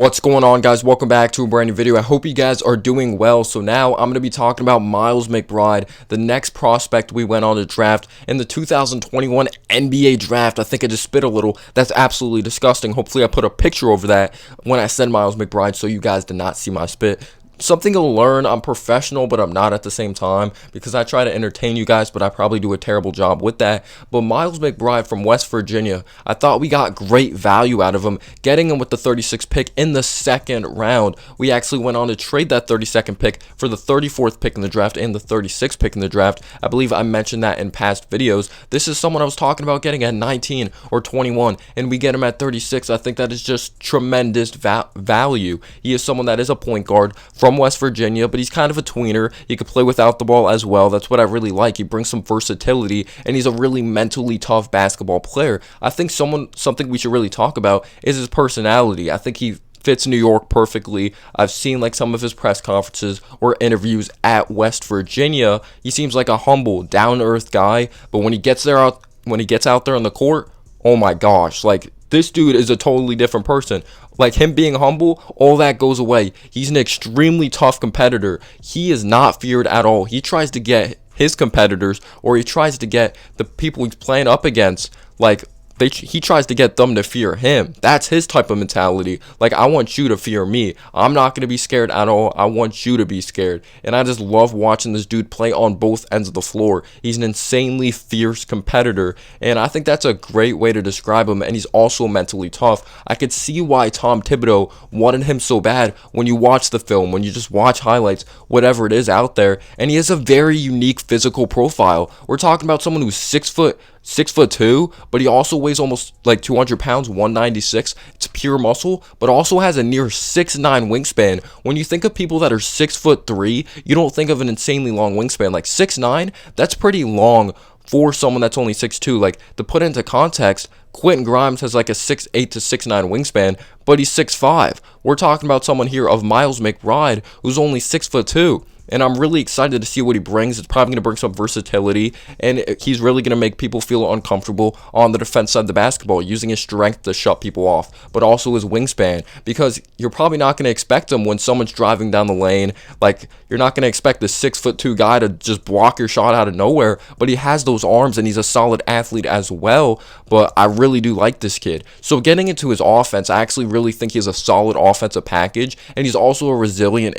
What's going on, guys? Welcome back to a brand new video. I hope you guys are doing well. So now I'm going to be talking about Miles McBride, the next prospect we went on to draft in the 2021 NBA draft. I think I just spit a little. That's absolutely disgusting. Hopefully I put a picture over that when I said Miles McBride so you guys did not see my spit. Something to learn. I'm professional, but I'm not at the same time because I try to entertain you guys, but I probably do a terrible job with that. But Miles McBride from West Virginia, I thought we got great value out of him, getting him with the 36th pick in the second round. We actually went on to trade that 32nd pick for the 34th pick in the draft and the 36th pick in the draft. I believe I mentioned that in past videos. This is someone I was talking about getting at 19 or 21, and we get him at 36. I think that is just tremendous value. He is someone that is a point guard from West Virginia, but he's kind of a tweener. He could play without the ball as well. That's what I really like. He brings some versatility, and he's a really mentally tough basketball player. I think something we should really talk about is his personality. I think he fits New York perfectly. I've seen like some of his press conferences or interviews at West Virginia. He seems like a humble, down-to-earth guy, but when he gets out there on the court, oh my gosh, like this dude is a totally different person. Like him being humble, all that goes away. He's an extremely tough competitor. He is not feared at all. He tries to get his competitors, or he tries to get the people he's playing up against, like he tries to get them to fear him. That's his type of mentality. Like, I want you to fear me. I'm not going to be scared at all. I want you to be scared. And I just love watching this dude play on both ends of the floor. He's an insanely fierce competitor, and I think that's a great way to describe him. And he's also mentally tough. I could see why Tom Thibodeau wanted him so bad when you watch the film, when you just watch highlights, whatever it is out there. And he has a very unique physical profile. We're talking about someone who's 6'2", but he also weighs almost like 200 pounds, 196. It's pure muscle, but also has a near 6'9" wingspan. When you think of people that are 6'3", you don't think of an insanely long wingspan. Like 6'9", that's pretty long for someone that's only 6'2". Like, to put into context, Quentin Grimes has like a 6'8" to 6'9" wingspan, but he's 6'5". We're talking about someone here of Miles McBride who's only 6'2". And I'm really excited to see what he brings. It's probably going to bring some versatility, and he's really going to make people feel uncomfortable on the defense side of the basketball, using his strength to shut people off, but also his wingspan, because you're probably not going to expect him when someone's driving down the lane. Like, you're not going to expect this 6'2" guy to just block your shot out of nowhere, but he has those arms, and he's a solid athlete as well. But I really do like this kid. So getting into his offense, I actually really think he has a solid offensive package, and he's also a resilient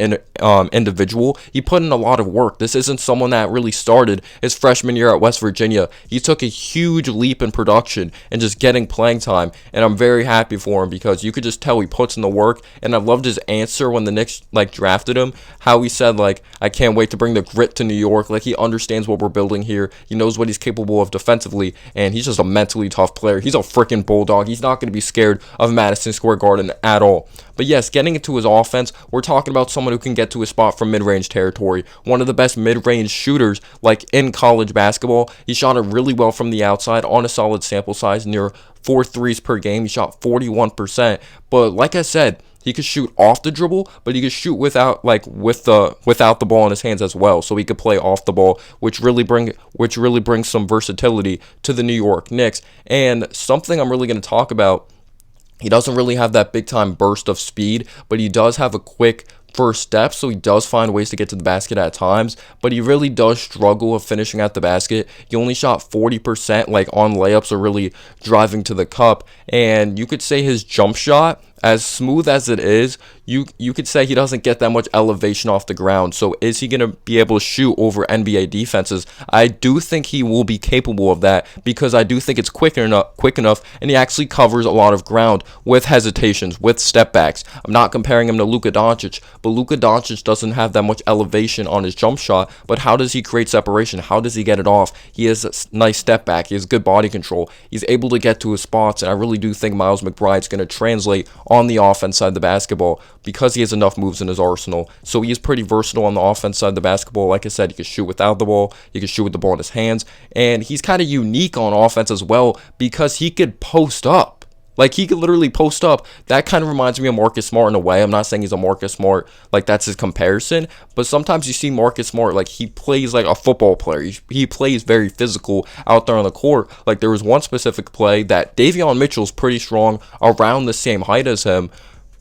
individual. He put in a lot of work. This isn't someone that really started his freshman year at West Virginia. He took a huge leap in production and just getting playing time, and I'm very happy for him because you could just tell he puts in the work. And I loved his answer when the Knicks drafted him, how he said I can't wait to bring the grit to New York. Like, he understands what we're building here. He knows what he's capable of defensively, and he's just a mentally tough player. He's a freaking bulldog. He's not going to be scared of Madison Square Garden at all. But yes, getting into his offense, we're talking about someone who can get to his spot from mid-range territory. One of the best mid-range shooters in college basketball. He shot it really well from the outside on a solid sample size, near 4 threes per game. He shot 41%. But like I said, he could shoot off the dribble, but he could shoot without the ball in his hands as well. So he could play off the ball, which really brings some versatility to the New York Knicks. And something I'm really going to talk about, he doesn't really have that big time burst of speed, but he does have a quick first step, so he does find ways to get to the basket at times, but he really does struggle with finishing at the basket. He only shot 40% on layups or really driving to the cup, and you could say his jump shot, as smooth as it is, you could say he doesn't get that much elevation off the ground. So is he going to be able to shoot over NBA defenses? I do think he will be capable of that, because I do think it's quick enough, and he actually covers a lot of ground with hesitations, with step backs. I'm not comparing him to Luka Doncic, but Luka Doncic doesn't have that much elevation on his jump shot. But how does he create separation? How does he get it off? He has a nice step back. He has good body control. He's able to get to his spots, and I really do think Miles McBride's going to translate on the offense side of the basketball, because he has enough moves in his arsenal. So he is pretty versatile on the offense side of the basketball. Like I said, he can shoot without the ball. He can shoot with the ball in his hands. And he's kind of unique on offense as well, because he could post up. Like, he could literally post up. That kind of reminds me of Marcus Smart in a way. I'm not saying he's a Marcus Smart, that's his comparison. But sometimes you see Marcus Smart, he plays like a football player. He plays very physical out there on the court. There was one specific play that Davion Mitchell's pretty strong, around the same height as him.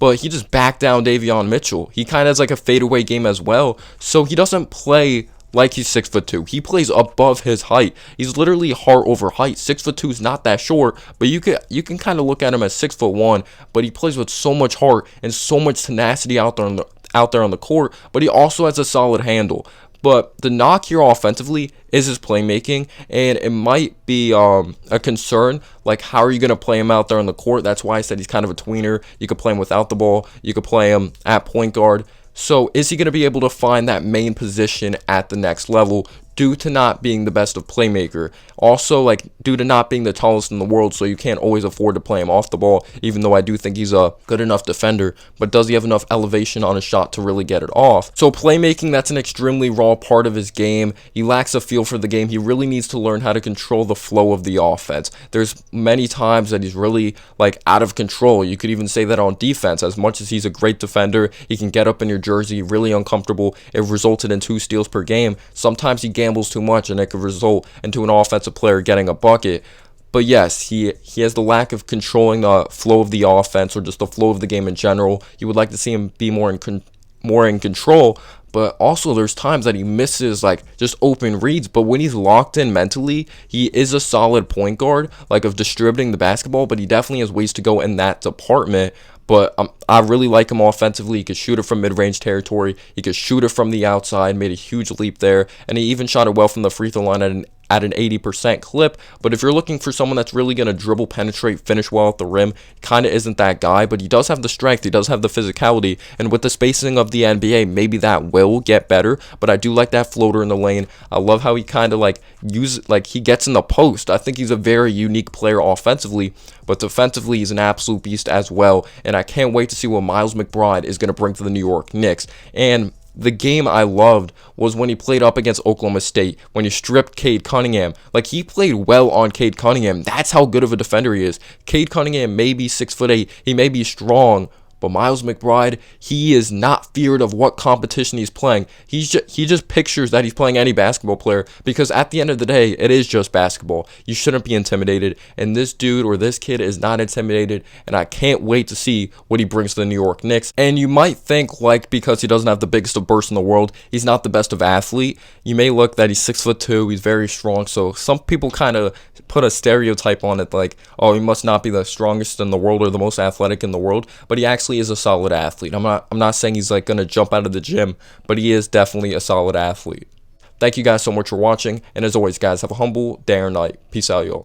but he just backed down Davion Mitchell. He kind of has like a fadeaway game as well, so he doesn't play like he's 6'2". He plays above his height. He's literally heart over height. 6'2" is not that short, but you can kind of look at him as 6'1", but he plays with so much heart and so much tenacity out there on the court, but he also has a solid handle. But the knock here offensively is his playmaking, and it might be a concern. Like, how are you going to play him out there on the court? That's why I said he's kind of a tweener. You could play him without the ball. You could play him at point guard. So is he going to be able to find that main position at the next level due to not being the best of playmaker? Also, like, due to not being the tallest in the world, so you can't always afford to play him off the ball, even though I do think he's a good enough defender. But does he have enough elevation on his shot to really get it off? So playmaking, that's an extremely raw part of his game. He lacks a feel for the game. He really needs to learn how to control the flow of the offense. There's many times that he's really, like, out of control. You could even say that on defense. As much as he's a great defender, he can get up in your jersey really uncomfortable. It resulted in 2 steals per game. Sometimes he gambles too much, and it could result into an offensive player getting a bucket. But yes, he has the lack of controlling the flow of the offense, or just the flow of the game in general. You would like to see him be more in control, but also there's times that he misses, like, just open reads. But when he's locked in mentally, he is a solid point guard, like, of distributing the basketball, but he definitely has ways to go in that department. But I really like him offensively. He could shoot it from mid-range territory. He could shoot it from the outside, made a huge leap there, and he even shot it well from the free throw line at an 80% clip. But if you're looking for someone that's really going to dribble, penetrate, finish well at the rim, kind of isn't that guy. But he does have the strength, he does have the physicality, and with the spacing of the NBA, maybe that will get better. But I do like that floater in the lane. I love how he kind of he gets in the post. I think he's a very unique player offensively, but defensively he's an absolute beast as well. And I can't wait to see what Miles McBride is going to bring to the New York Knicks. And the game I loved was when he played up against Oklahoma State, when he stripped Cade Cunningham. Like, he played well on Cade Cunningham. That's how good of a defender he is. Cade Cunningham may be 6'8", he may be strong, but Miles McBride, he is not feared of what competition he's playing. He just pictures that he's playing any basketball player, because at the end of the day, it is just basketball. You shouldn't be intimidated, and this dude or this kid is not intimidated, and I can't wait to see what he brings to the New York Knicks. And you might think, like, because he doesn't have the biggest of bursts in the world, he's not the best of athlete. You may look that he's 6'2", he's very strong, so some people kind of put a stereotype on it, like, oh, he must not be the strongest in the world or the most athletic in the world, but he actually is a solid athlete. I'm not saying he's like gonna jump out of the gym, but he is definitely a solid athlete. Thank you guys so much for watching, and as always, guys, have a humble day or night. Peace out, y'all.